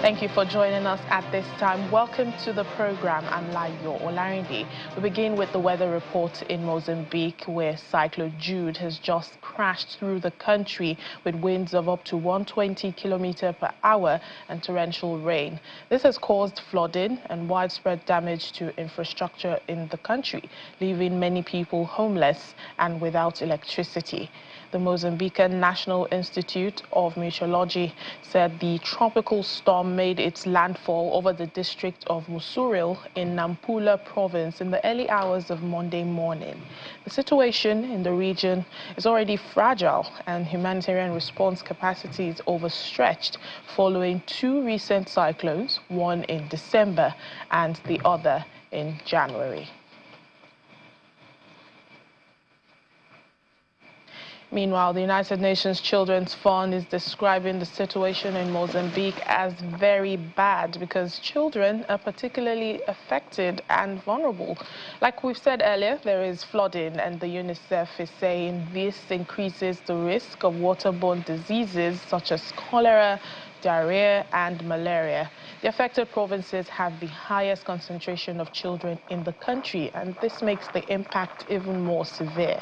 Thank you for joining us at this time. Welcome to the program. I'm Layo Olarinde. We begin with the weather report in Mozambique, where Cyclone Jude has just crashed through the country with winds of up to 120 km per hour and torrential rain. This has caused flooding and widespread damage to infrastructure in the country, leaving many people homeless and without electricity. The Mozambican National Institute of Meteorology said the tropical storm made its landfall over the district of Musuril in Nampula province in the early hours of Monday morning. The situation in the region is already fragile and humanitarian response capacity is overstretched following two recent cyclones, one in December and the other in January. Meanwhile, the United Nations Children's Fund is describing the situation in Mozambique as very bad because children are particularly affected and vulnerable. Like we've said earlier, there is flooding, and the UNICEF is saying this increases the risk of waterborne diseases such as cholera, diarrhea and malaria. The affected provinces have the highest concentration of children in the country, and this makes the impact even more severe.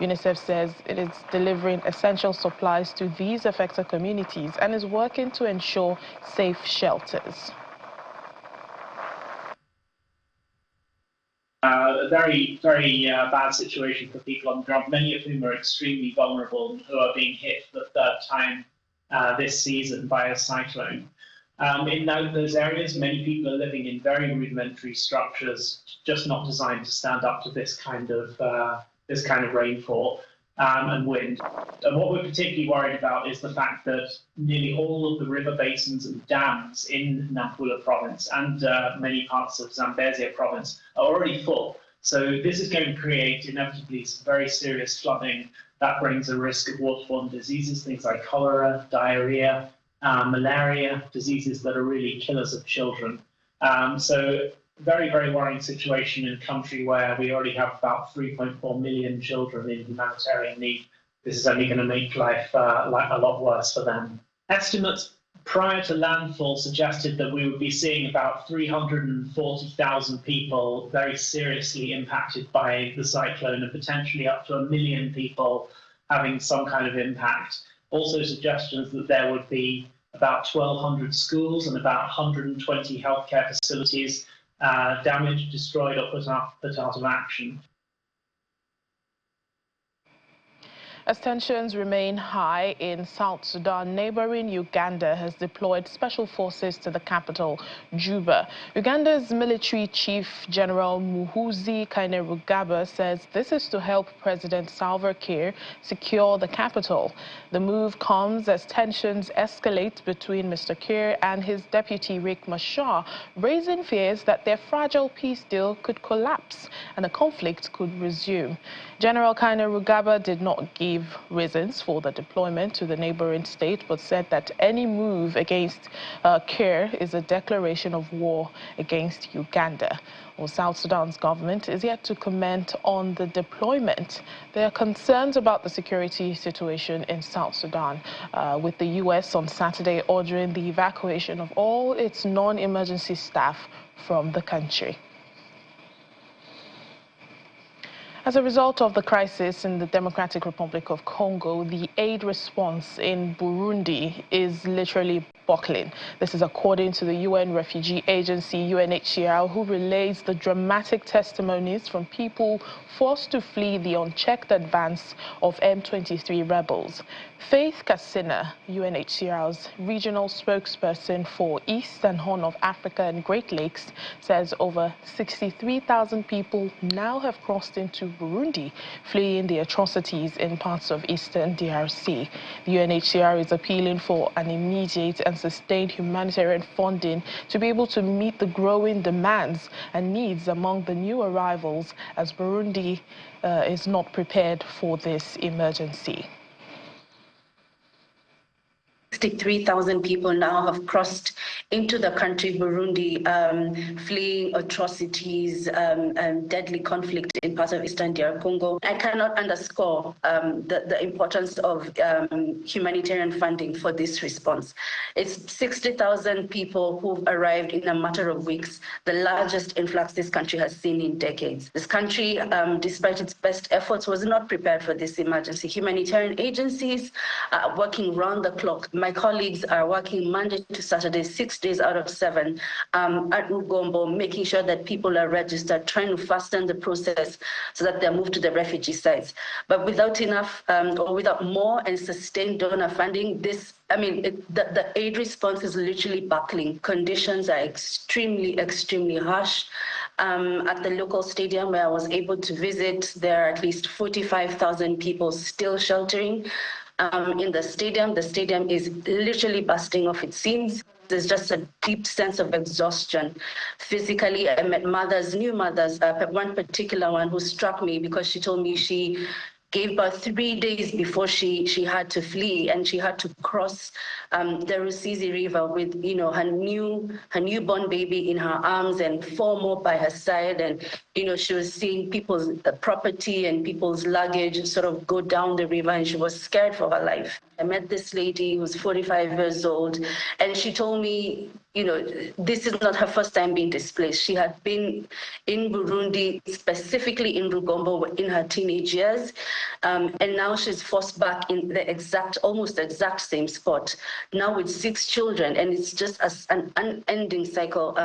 UNICEF says it is delivering essential supplies to these affected communities and is working to ensure safe shelters. A very bad situation for people on the ground, many of whom are extremely vulnerable and who are being hit for the third time this season by a cyclone. In those areas, many people are living in very rudimentary structures, just not designed to stand up to this kind of rainfall and wind. And what we're particularly worried about is the fact that nearly all of the river basins and dams in Nampula province and many parts of Zambezia province are already full. So this is going to create inevitably some very serious flooding that brings a risk of waterborne diseases, things like cholera, diarrhea, malaria, diseases that are really killers of children. So very worrying situation in a country where we already have about 3.4 million children in humanitarian need. This is only going to make life a lot worse for them. Estimates prior to landfall suggested that we would be seeing about 340,000 people very seriously impacted by the cyclone and potentially up to 1 million people having some kind of impact. Also suggestions that there would be about 1,200 schools and about 120 healthcare facilities damaged, destroyed or put out of action. As tensions remain high in South Sudan, neighboring Uganda has deployed special forces to the capital, Juba. Uganda's military chief, General Muhoozi Kainerugaba, says this is to help President Salva Kiir secure the capital. The move comes as tensions escalate between Mr. Kiir and his deputy, Riek Machar, raising fears that their fragile peace deal could collapse and a conflict could resume. General Kainerugaba did not give reasons for the deployment to the neighboring state, but said that any move against Kiir is a declaration of war against Uganda. Well, South Sudan's government is yet to comment on the deployment. There are concerns about the security situation in South Sudan, with the U.S. on Saturday ordering the evacuation of all its non-emergency staff from the country. As a result of the crisis in the Democratic Republic of Congo, the aid response in Burundi is literally buckling. This is according to the UN refugee agency, UNHCR, who relays the dramatic testimonies from people forced to flee the unchecked advance of M23 rebels. Faith Kasina, UNHCR's regional spokesperson for East and Horn of Africa and Great Lakes, says over 63,000 people now have crossed into Burundi, fleeing the atrocities in parts of eastern DRC. The UNHCR is appealing for an immediate and sustained humanitarian funding to be able to meet the growing demands and needs among the new arrivals, as Burundi is not prepared for this emergency. 63,000 people now have crossed into the country, Burundi, fleeing atrocities and deadly conflict in parts of Eastern DR Congo. I cannot underscore the importance of humanitarian funding for this response. It's 60,000 people who've arrived in a matter of weeks, the largest influx this country has seen in decades. This country, despite its best efforts, was not prepared for this emergency. Humanitarian agencies are working round the clock. My colleagues are working Monday to Saturday, 6 days out of 7, at Rugombo, making sure that people are registered, trying to fasten the process so that they're moved to the refugee sites. But without enough or without more and sustained donor funding, the aid response is literally buckling. Conditions are extremely harsh. At the local stadium where I was able to visit, there are at least 45,000 people still sheltering in the stadium. The stadium is literally busting off its seams. There's just a deep sense of exhaustion. Physically, I met new mothers, one particular one who struck me because she told me she gave birth 3 days before she had to flee, and she had to cross the Rusizi River with her newborn baby in her arms and 4 more by her side, and she was seeing people's property and people's luggage sort of go down the river, and she was scared for her life. I met this lady who was 45 years old, and she told me, this is not her first time being displaced. She had been in Burundi, specifically in Rugombo, in her teenage years, and now she's forced back in the almost exact same spot, now with 6 children, and it's just an unending cycle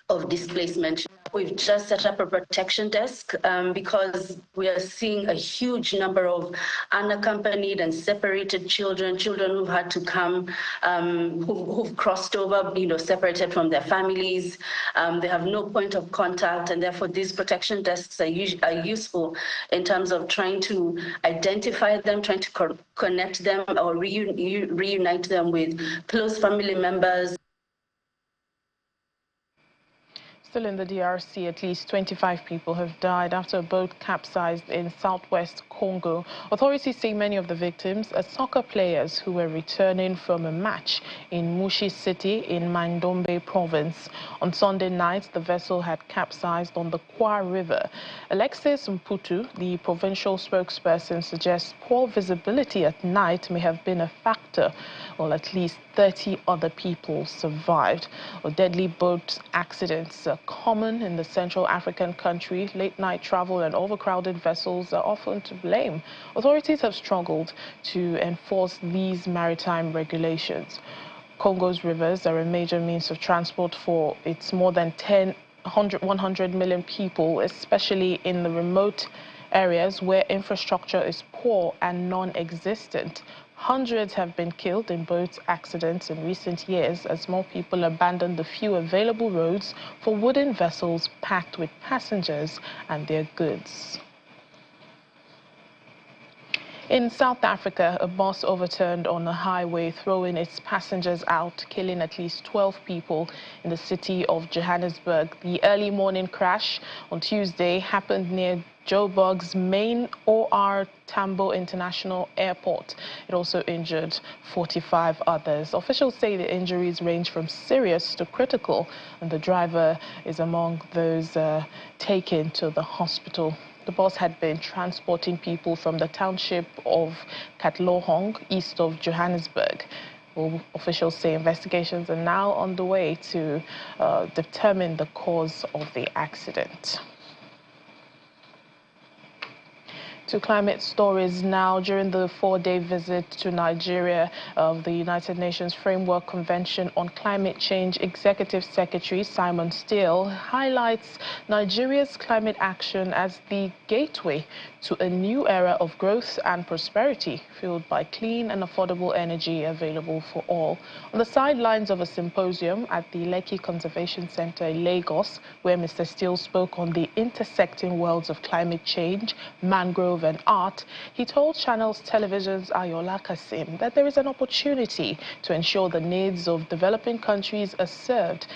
of displacement. We've just set up a protection desk because we are seeing a huge number of unaccompanied and separated children who've had to come, who've crossed over, separated from their families. They have no point of contact, and therefore these protection desks are useful in terms of trying to identify them, trying to connect them or reunite them with close family members. Still in the DRC, at least 25 people have died after a boat capsized in southwest Congo. Authorities say many of the victims are soccer players who were returning from a match in Mushi City in Mandombe province. On Sunday night, the vessel had capsized on the Kwa River. Alexis Mputu, the provincial spokesperson, suggests poor visibility at night may have been a factor, while at least 30 other people survived. Deadly boat accidents are common in the Central African country. Late-night travel and overcrowded vessels are often to blame. Authorities have struggled to enforce these maritime regulations. Congo's rivers are a major means of transport for its more than 100 million people, especially in the remote areas where infrastructure is poor and non-existent. Hundreds have been killed in boat accidents in recent years as more people abandon the few available roads for wooden vessels packed with passengers and their goods. In South Africa, a bus overturned on a highway, throwing its passengers out, killing at least 12 people in the city of Johannesburg. The early morning crash on Tuesday happened near Joburg's main OR Tambo International Airport. It also injured 45 others. Officials say the injuries range from serious to critical, and the driver is among those taken to the hospital. The bus had been transporting people from the township of Katlohong, east of Johannesburg. Well, officials say investigations are now underway to determine the cause of the accident. To climate stories now. During the 4-day visit to Nigeria of the United Nations Framework Convention on Climate Change, Executive Secretary Simon Steele highlights Nigeria's climate action as the gateway to a new era of growth and prosperity, fueled by clean and affordable energy available for all. On the sidelines of a symposium at the Lekki Conservation Center in Lagos, where Mr. Steele spoke on the intersecting worlds of climate change, mangrove and art, he told Channels Television's Ayola Kasim that there is an opportunity to ensure the needs of developing countries are served,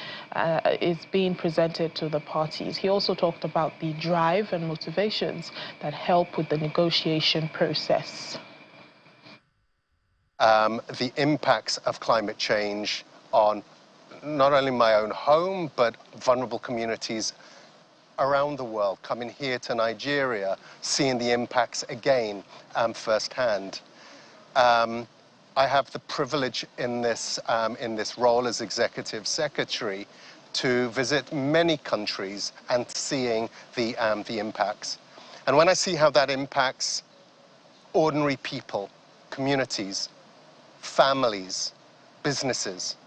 is being presented to the parties. He also talked about the drive and motivations that help with the negotiation process. The impacts of climate change on not only my own home, but vulnerable communities around the world, coming here to Nigeria, seeing the impacts again firsthand. I have the privilege in this role as Executive Secretary to visit many countries and seeing the impacts. And when I see how that impacts ordinary people, communities, families, businesses,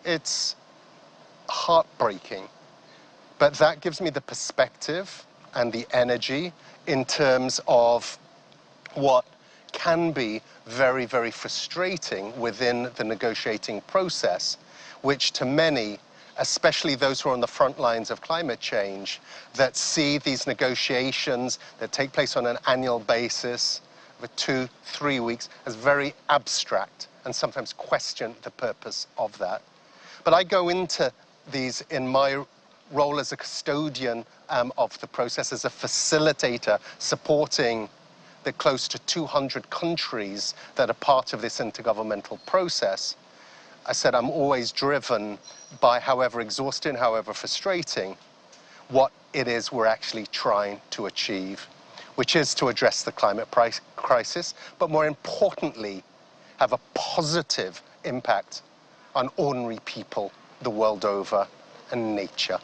it's heartbreaking. But that gives me the perspective and the energy in terms of what can be very, very frustrating within the negotiating process, which to many, especially those who are on the front lines of climate change, that see these negotiations that take place on an annual basis for 2-3 weeks as very abstract and sometimes question the purpose of that. But I go into these in my role as a custodian of the process, as a facilitator, supporting the close to 200 countries that are part of this intergovernmental process. I said I'm always driven by, however exhausting, however frustrating, what it is we're actually trying to achieve, which is to address the climate crisis, but more importantly, have a positive impact on ordinary people the world over and nature.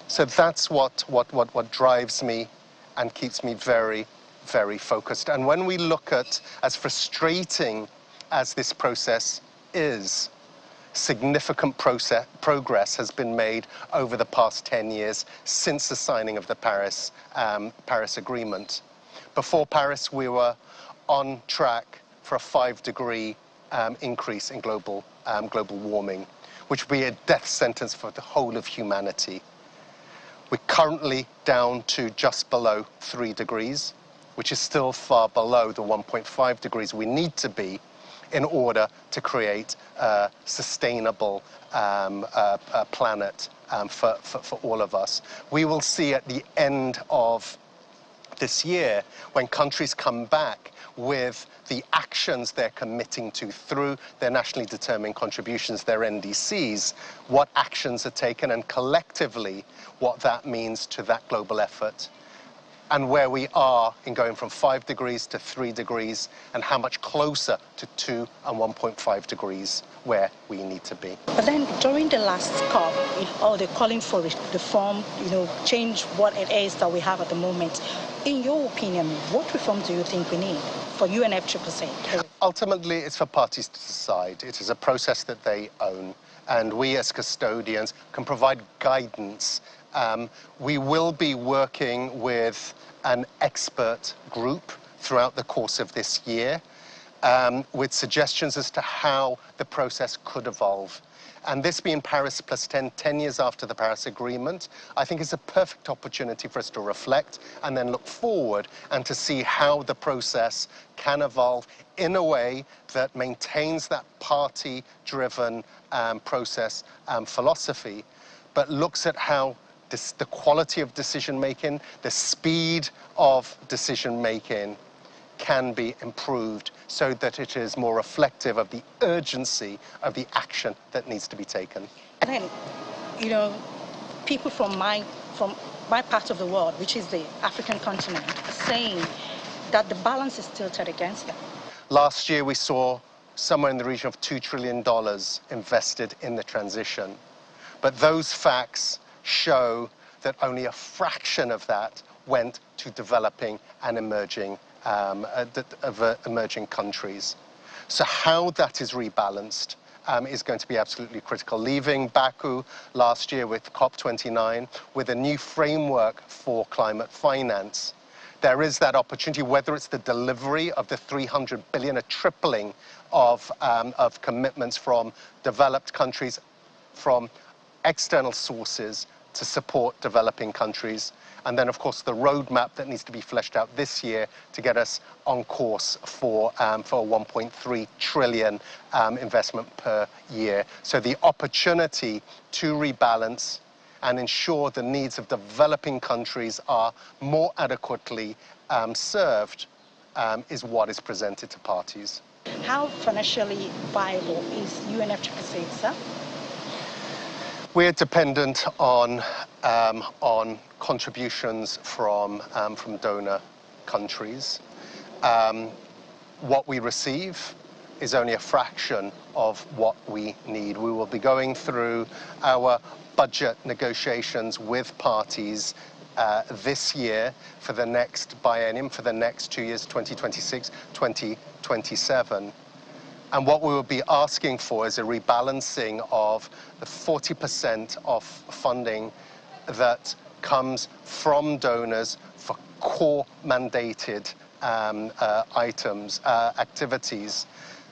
So that's what drives me and keeps me very, very focused. And when we look at, as frustrating as this process is, significant progress has been made over the past 10 years since the signing of the Paris Agreement. Before Paris, we were on track for a 5-degree increase in global warming, which would be a death sentence for the whole of humanity. We're currently down to just below 3 degrees, which is still far below the 1.5 degrees we need to be in order to create a sustainable planet for all of us. We will see at the end of this year, when countries come back with the actions they're committing to through their nationally determined contributions, their NDCs, what actions are taken, and collectively what that means to that global effort, and where we are in going from 5 degrees to 3 degrees, and how much closer to 2 and 1.5 degrees where we need to be. But then during the last COP, they're calling for reform, change what it is that we have at the moment. In your opinion, what reform do you think we need for UNFCCC? Ultimately, it's for parties to decide. It is a process that they own, and we as custodians can provide guidance. We will be working with an expert group throughout the course of this year with suggestions as to how the process could evolve. And this being Paris plus 10 years after the Paris Agreement, I think is a perfect opportunity for us to reflect and then look forward and to see how the process can evolve in a way that maintains that party-driven process philosophy, but looks at how the quality of decision-making, the speed of decision-making can be improved so that it is more reflective of the urgency of the action that needs to be taken. And then, people from my part of the world, which is the African continent, are saying that the balance is tilted against them. Last year, we saw somewhere in the region of $2 trillion invested in the transition. But those facts show that only a fraction of that went to developing and emerging countries. So how that is rebalanced is going to be absolutely critical. Leaving Baku last year with COP29 with a new framework for climate finance, there is that opportunity, whether it's the delivery of the 300 billion, a tripling of commitments from developed countries, from external sources to support developing countries, and then, of course, the roadmap that needs to be fleshed out this year to get us on course for 1.3 trillion investment per year. So the opportunity to rebalance and ensure the needs of developing countries are more adequately served is what is presented to parties. How financially viable is UNFCCC, sir? We're dependent on contributions from donor countries. What we receive is only a fraction of what we need. We will be going through our budget negotiations with parties this year for the next biennium, for the next 2 years, 2026, 2027. And what we will be asking for is a rebalancing of the 40% of funding that comes from donors for core mandated items, activities,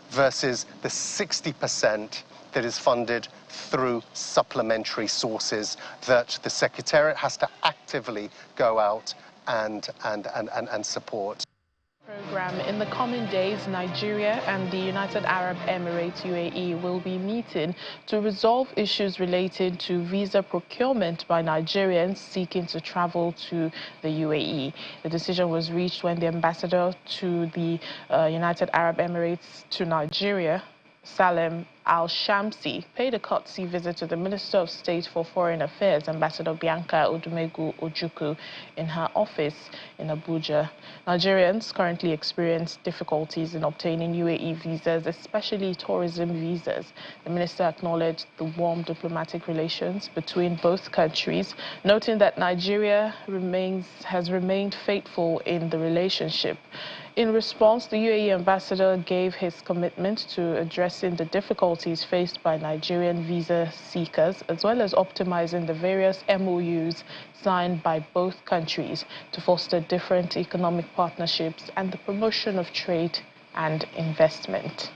versus the 60% that is funded through supplementary sources that the Secretariat has to actively go out and support. Program. In the coming days, Nigeria and the United Arab Emirates, UAE, will be meeting to resolve issues related to visa procurement by Nigerians seeking to travel to the UAE. The decision was reached when the ambassador to the United Arab Emirates to Nigeria, Salem Al-Shamsi, paid a courtesy visit to the Minister of State for Foreign Affairs, Ambassador Bianca Odumegu Ojukwu, in her office in Abuja. Nigerians currently experience difficulties in obtaining UAE visas, especially tourism visas. The minister acknowledged the warm diplomatic relations between both countries, noting that Nigeria has remained faithful in the relationship. In response, the UAE ambassador gave his commitment to addressing the difficulties faced by Nigerian visa seekers, as well as optimizing the various MOUs signed by both countries to foster different economic partnerships and the promotion of trade and investment.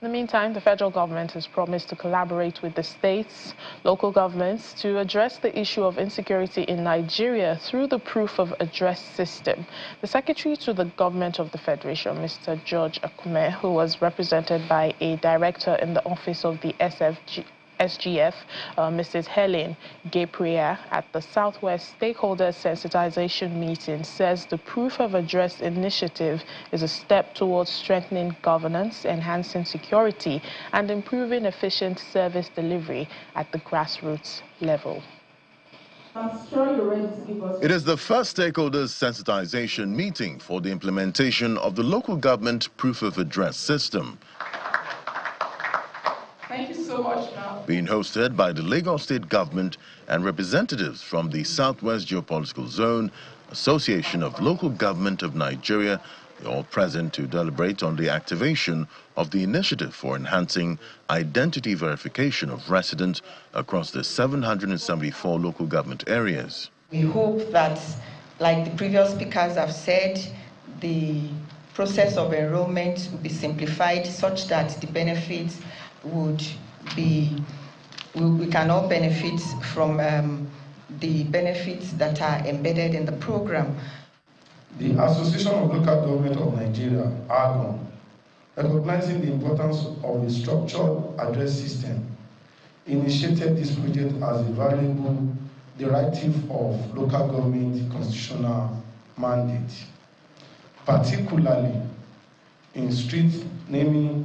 In the meantime, the federal government has promised to collaborate with the states, local governments to address the issue of insecurity in Nigeria through the proof of address system. The Secretary to the Government of the Federation, Mr. George Akume, who was represented by a director in the office of the SGF, Mrs. Helen Gabriel, at the Southwest Stakeholder Sensitization Meeting, says the Proof of Address initiative is a step towards strengthening governance, enhancing security, and improving efficient service delivery at the grassroots level. It is the first stakeholders sensitization meeting for the implementation of the local government Proof of Address system. Thank you so much, now. Being hosted by the Lagos State Government and representatives from the Southwest Geopolitical Zone, Association of Local Government of Nigeria, they all present to deliberate on the activation of the initiative for enhancing identity verification of residents across the 774 local government areas. We hope that, like the previous speakers have said, the process of enrollment will be simplified such that the benefits would be, we can all benefit from the benefits that are embedded in the program. The Association of Local Government of Nigeria, AGON, recognizing the importance of a structured address system, initiated this project as a valuable directive of local government constitutional mandate, particularly in street naming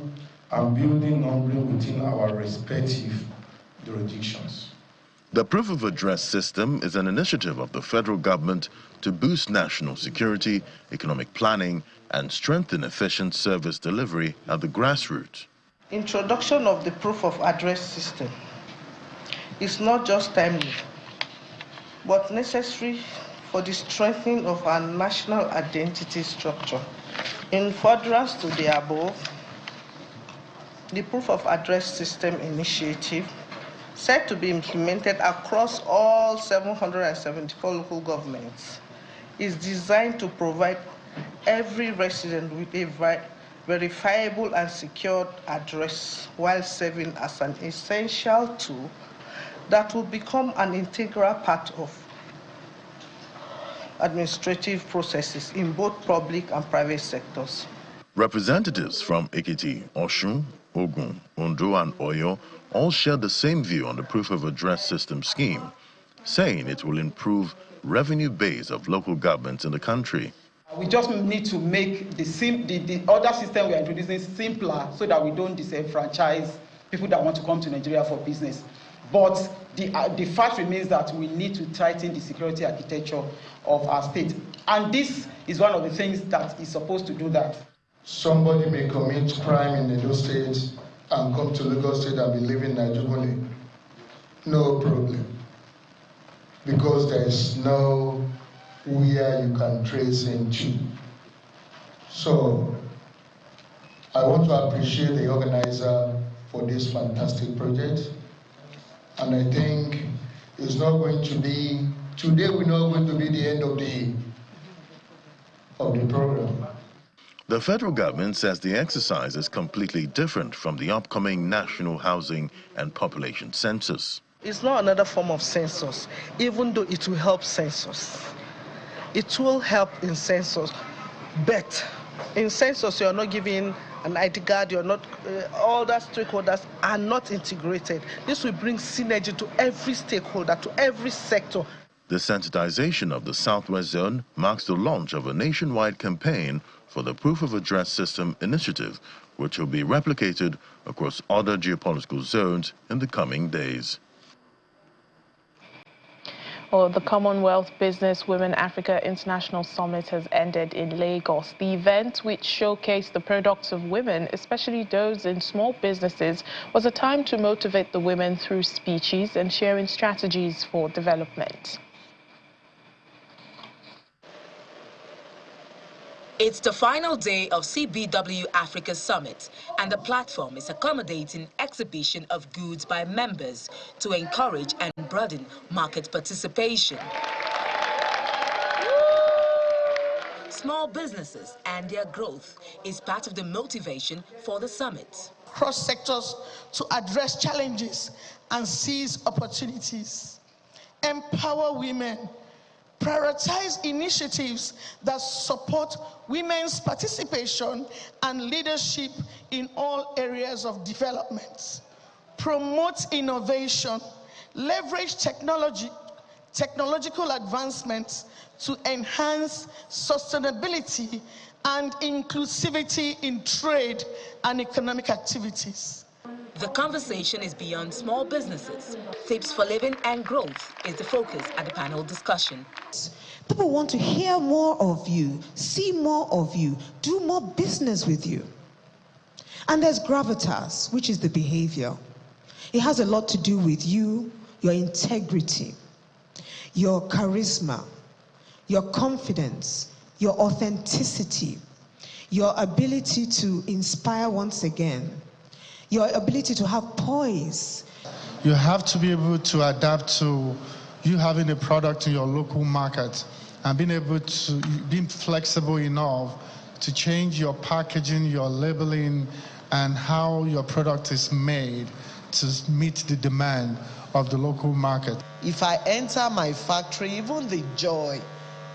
and building numbering within our respective jurisdictions. The Proof of Address system is an initiative of the federal government to boost national security, economic planning, and strengthen efficient service delivery at the grassroots. Introduction of the Proof of Address system is not just timely, but necessary for the strengthening of our national identity structure. In furtherance to the above, the Proof of Address System initiative, set to be implemented across all 774 local governments, is designed to provide every resident with a verifiable and secured address while serving as an essential tool that will become an integral part of administrative processes in both public and private sectors. Representatives from Ekiti, Osun, Ogun, Ondo, and Oyo all share the same view on the Proof of Address system scheme, saying it will improve revenue base of local governments in the country. We just need to make the other system we are introducing simpler so that we don't disenfranchise people that want to come to Nigeria for business. But the fact remains that we need to tighten the security architecture of our state. And this is one of the things that is supposed to do that. Somebody may commit crime in Edo State and come to Lagos State and be living in Nigeria. No problem. Because there is no where you can trace him to. So I want to appreciate the organizer for this fantastic project. And I think it's not going to be, today we're not going to be the end of the program. The federal government says the exercise is completely different from the upcoming National Housing and Population Census. It's not another form of census, even though it will help census. It will help in census, but in census you're not giving an ID card, you're not, all the stakeholders are not integrated. This will bring synergy to every stakeholder, to every sector. The sensitization of the Southwest Zone marks the launch of a nationwide campaign for the Proof of Address System initiative, which will be replicated across other geopolitical zones in the coming days. Well, the Commonwealth Business Women Africa International Summit has ended in Lagos. The event, which showcased the products of women, especially those in small businesses, was a time to motivate the women through speeches and sharing strategies for development. It's the final day of CBW Africa Summit, and the platform is accommodating exhibition of goods by members to encourage and broaden market participation. Small businesses and their growth is part of the motivation for the summit. Cross sectors to address challenges and seize opportunities. Empower women. Prioritize initiatives that support women's participation and leadership in all areas of development. Promote innovation. Leverage technological advancements to enhance sustainability and inclusivity in trade and economic activities. The conversation is beyond small businesses. Tips for living and growth is the focus at the panel discussion. People want to hear more of you, see more of you, do more business with you. And there's gravitas, which is the behavior. It has a lot to do with you, your integrity, your charisma, your confidence, your authenticity, your ability to inspire once again, your ability to have poise. You have to be able to adapt to you having a product in your local market and being able to be flexible enough to change your packaging, your labeling, and how your product is made to meet the demand of the local market. If I enter my factory, even the joy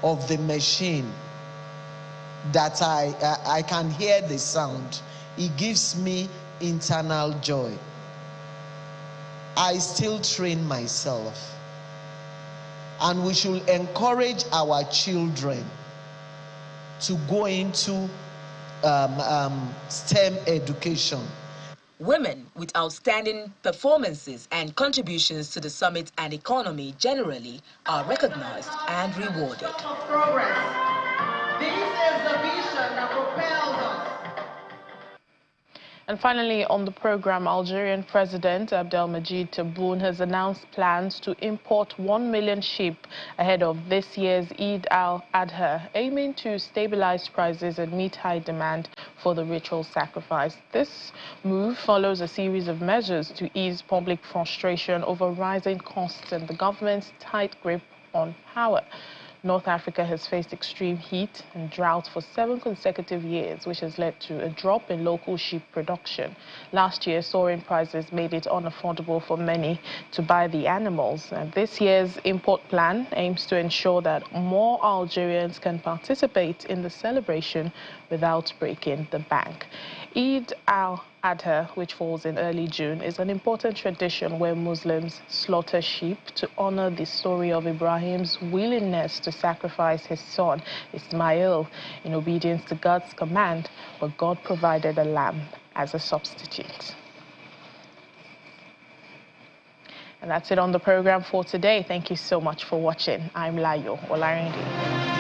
of the machine, that I can hear the sound, it gives me internal joy. I still train myself, and we should encourage our children to go into STEM education. Women with outstanding performances and contributions to the summit and economy generally are recognized and rewarded. This is the vision that propels us. And finally, on the program, Algerian President Abdelmadjid Tebboune has announced plans to import 1 million sheep ahead of this year's Eid al-Adha, aiming to stabilize prices and meet high demand for the ritual sacrifice. This move follows a series of measures to ease public frustration over rising costs and the government's tight grip on power. North Africa has faced extreme heat and drought for 7 consecutive years, which has led to a drop in local sheep production. Last year, soaring prices made it unaffordable for many to buy the animals. And this year's import plan aims to ensure that more Algerians can participate in the celebration without breaking the bank. Eid al-Adha, which falls in early June, is an important tradition where Muslims slaughter sheep to honor the story of Ibrahim's willingness to sacrifice his son Ismail in obedience to God's command, but God provided a lamb as a substitute. And that's it on the program for today. Thank you so much for watching. I'm Layo Olarindi.